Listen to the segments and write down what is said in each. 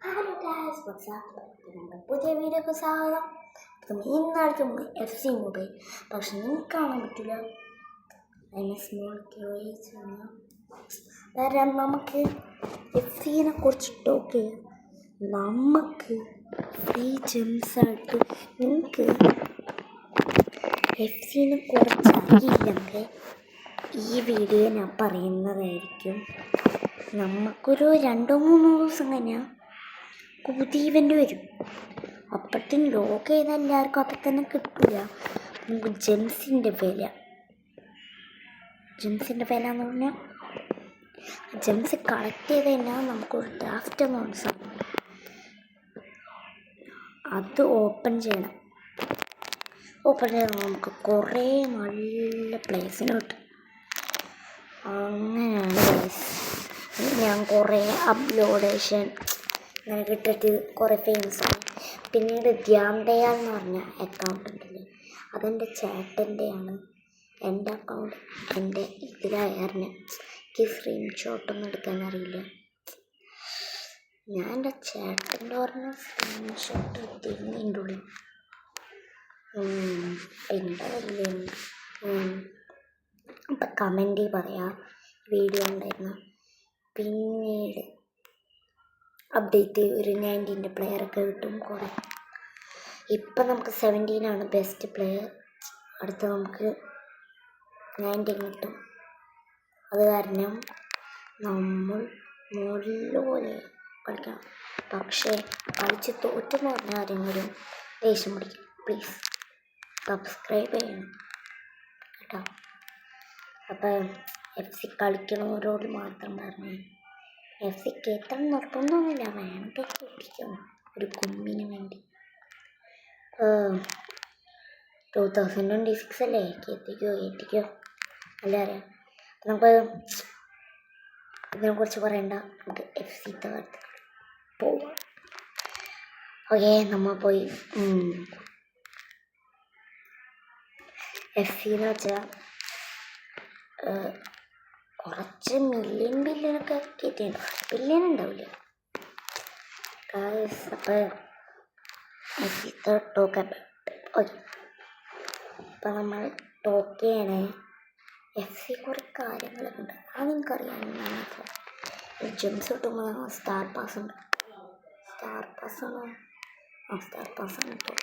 Hello guys, WhatsApp നമ്മുടെ പുതിയ വീഡിയോക്ക് സ്വാഗതം. ഇന്നാഴ്ച എഫ് സി മൊബൈൽ, പക്ഷെ നിങ്ങൾക്ക് കാണാൻ പറ്റില്ല. അതിന് സ്മോൾ ക്യൂറേജ് വേറെ നമുക്ക് എഫ് സിനെ കുറിച്ച് ടോക്ക് ചെയ്യാം. നമുക്ക് ഫ്രീ ജെംസായിട്ട് നിങ്ങൾക്ക് എഫ് സിനെ കുറിച്ച് അറിയില്ലെങ്കിൽ ഈ വീഡിയോ ഞാൻ പറയുന്നതായിരിക്കും. നമുക്കൊരു 2-3 ദിവസം കഴിഞ്ഞാൽ പുതിയ ഇവൻ്റ് വരും. അപ്പോഴത്തേന് ലോക്ക് ചെയ്താൽ എല്ലാവർക്കും അപ്പം തന്നെ കിട്ടില്ല. നമുക്ക് ജെംസിൻ്റെ വില എന്ന് പറഞ്ഞാൽ ജെംസ് കളക്ട് ചെയ്ത് കഴിഞ്ഞാൽ നമുക്കൊരു ഡ്രാഫ്റ്റ് എന്ന് പറഞ്ഞ സാധനം അത് ഓപ്പൺ ചെയ്യണം. ഓപ്പൺ ചെയ്താൽ നമുക്ക് കുറേ നല്ല പ്ലേസിന് കിട്ടും. അങ്ങനെയാണ് ഞാൻ കുറേ അപ്ലോഡേഷൻ അങ്ങനെ കിട്ടിയിട്ട് കുറേ ഫേമസ് ആയി. പിന്നീട് ധ്യാൻദയാൽ എന്ന് പറഞ്ഞ അക്കൗണ്ട് ഉണ്ടല്ലേ, അതെൻ്റെ ചേട്ടൻ്റെയാണ്. എൻ്റെ അക്കൗണ്ട് എൻ്റെ ഇതിലായിരുന്നു. എനിക്ക് സ്ക്രീൻഷോട്ടൊന്നും എടുക്കാൻ അറിയില്ല. ഞാൻ എൻ്റെ ചേട്ടൻ്റെ പറഞ്ഞ സ്ക്രീൻഷോട്ട് എടുത്തിരുന്നു എൻ്റെ ഉള്ളിൽ. എൻ്റെ വലിയ അപ്പം കമൻറ്റ് പറയാം വീഡിയോ ഉണ്ടായിരുന്നു. പിന്നീട് അപ്ഡേറ്റ് ഒരു 19 പ്ലെയറൊക്കെ കിട്ടും കുറേ. ഇപ്പം നമുക്ക് 17 ബെസ്റ്റ് പ്ലെയർ. അടുത്ത നമുക്ക് 19 കിട്ടും. അത് കാരണം നമ്മൾ മുകളിൽ കളിക്കണം. പക്ഷേ കളിച്ച് തോറ്റെന്ന് പറഞ്ഞ ആരെങ്കിലും ദേഷ്യം പിടിക്കും. പ്ലീസ് സബ്സ്ക്രൈബ് ചെയ്യണം കേട്ടോ. അപ്പം എഫ് സി കളിക്കണവരോട് മാത്രം പറഞ്ഞു. എഫ് സിക്ക് എത്ര നിർബന്ധമൊന്നുമില്ല, വേണമെങ്കിൽ എത്തിക്കും ഒരു കുമ്മിന് വേണ്ടി. 2026 അല്ലേ, എത്തിക്കോ അല്ല അറിയാം. നമുക്ക് ഇതിനെക്കുറിച്ച് പറയണ്ട, നമുക്ക് എഫ് സി തകർത്ത് പോവാം. ഓക്കെ, നമ്മൾ പോയി. എഫ് സി എന്ന് വെച്ചാൽ കുറച്ച് ബില്യണൊക്കെ കിട്ടിയിട്ടുണ്ട്. ബില്യൺ ഉണ്ടാവില്ല. അപ്പോൾ ടോക്ക് അബൌട്ട് ഓക്കെ. അപ്പം നമ്മൾ ടോക്ക് ചെയ്യണേ എഫ് സി കുറേ കാര്യങ്ങളൊക്കെ ഉണ്ട്. അത് നിങ്ങൾക്കറിയാം. ജെംസ് കിട്ടുമ്പോൾ സ്റ്റാർ പാസ് ഉണ്ട്. സ്റ്റാർ പാസ്സാണ് കേട്ടോ.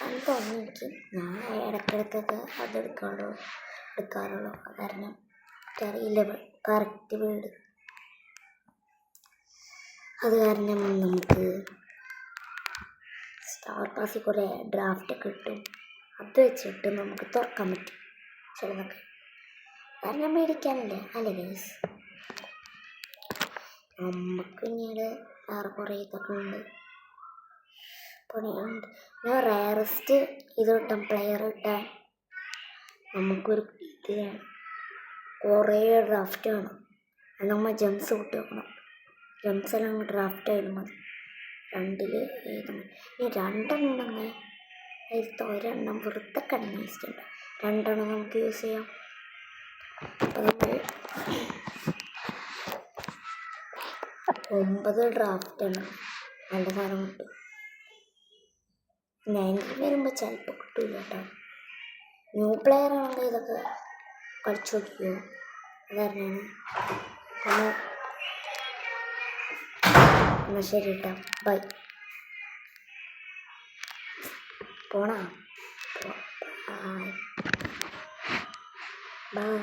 അത് തോന്നി എനിക്ക്. ഞാൻ ഇടയ്ക്കിടയ്ക്കൊക്കെ അത് എടുക്കാറുള്ളൂ. കാരണം എനിക്കറിയില്ല കറക്റ്റ് വീട്. അത് കാരണം നമുക്ക് സ്റ്റാർ പാസിൽ കുറേ ഡ്രാഫ്റ്റ് കിട്ടും. അത് വെച്ചിട്ട് നമുക്ക് തുറക്കാൻ പറ്റും ചിലതൊക്കെ. കാരണം മേടിക്കാനല്ലേ അല്ലേ ഗൈസ്. നമുക്ക് പിന്നീട് വേറെ കുറേ ഇതൊക്കെ ഉണ്ട്. പണിയുണ്ട്. ഞാൻ റയറസ്റ്റ് ഇത് കിട്ടാൻ പ്ലെയർ കിട്ടാൻ നമുക്കൊരു ഇത് വേണം. കുറേ ഡ്രാഫ്റ്റ് വേണം. അത് നമ്മൾ ജെംസ് കൂട്ടി വെക്കണം. ജെംസ് എല്ലാം ഡ്രാഫ്റ്റ് ആയാലും മതി. 2 ഏതാണ് ഈ 2 ഉണ്ടെങ്കിൽ അതിലത്തെ ഒരെണ്ണം വെറുതെ കൺവീൻസ്ഡ്. 2 നമുക്ക് യൂസ് ചെയ്യാം. അപ്പോൾ നമ്മൾ 9 ഡ്രാഫ്റ്റാണ്. നല്ല സാധനം കിട്ടും. 90 വരുമ്പോൾ ചിലപ്പോൾ കിട്ടില്ല കേട്ടോ. ന്യൂ പ്ലെയർ ആണെങ്കിൽ ഇതൊക്കെ കളിച്ചു നോക്കിയോ. അതായിരുന്നു എന്നാൽ ശരി കേട്ടോ, ബൈ. പോണാ ബൈ.